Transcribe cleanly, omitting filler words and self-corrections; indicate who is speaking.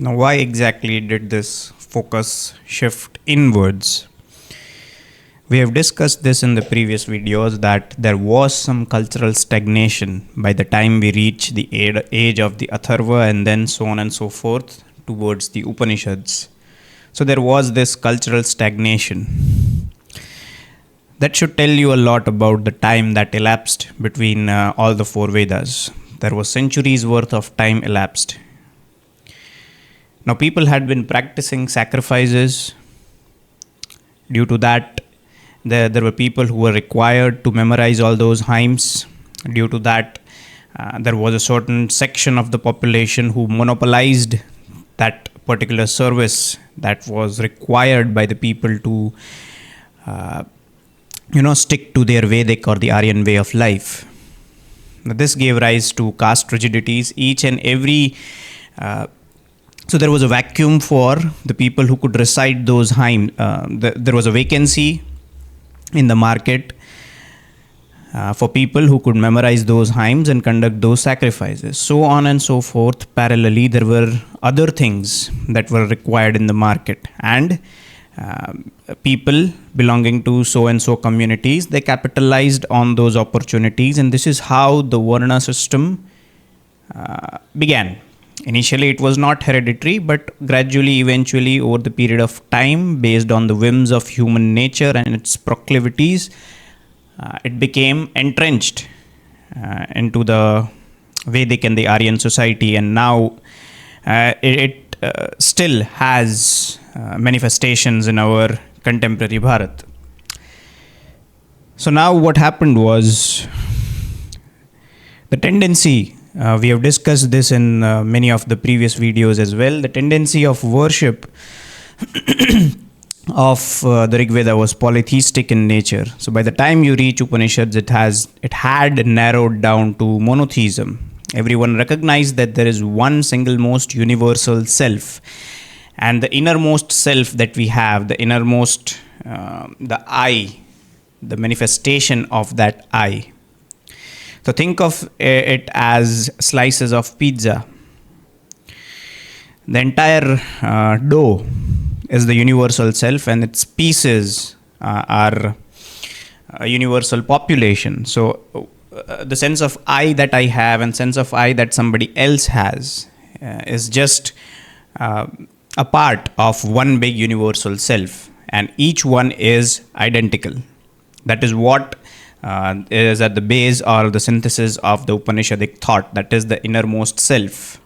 Speaker 1: Now, why exactly did this focus shift inwards? We have discussed this in the previous videos that there was some cultural stagnation by the time we reach the age of the Atharva and then so on and so forth towards the Upanishads. So there was this cultural stagnation. That should tell you a lot about the time that elapsed between all the four Vedas. There was centuries worth of time elapsed. Now people had been practicing sacrifices. Due to that, there were people who were required to memorize all those hymns. Due to that, there was a certain section of the population who monopolized that particular service that was required by the people to stick to their Vedic or the Aryan way of life. Now, this gave rise to caste rigidities. Each and every so there was a vacuum for the people who could recite those hymns. There was a vacancy in the market for people who could memorize those hymns and conduct those sacrifices. So on and so forth. Parallelly, there were other things that were required in the market, and people belonging to so and so communities, they capitalized on those opportunities, and this is how the Varna system began. Initially, it was not hereditary, but gradually, eventually, over the period of time, based on the whims of human nature and its proclivities, it became entrenched into the Vedic and the Aryan society, and now it still has manifestations in our contemporary Bharat. So now what happened was the tendency, we have discussed this in many of the previous videos as well, the tendency of worship of the Rig Veda was polytheistic in nature. So by the time you reach Upanishads, it had narrowed down to monotheism. Everyone recognized that there is one single most universal self, and the innermost self that we have, the innermost, the I, the manifestation of that I. So think of it as slices of pizza. The entire dough is the universal self, and its pieces are a universal population. So the sense of I that I have and sense of I that somebody else has is just a part of one big universal self, and each one is identical. That is what is at the base or the synthesis of the Upanishadic thought. That is the innermost self.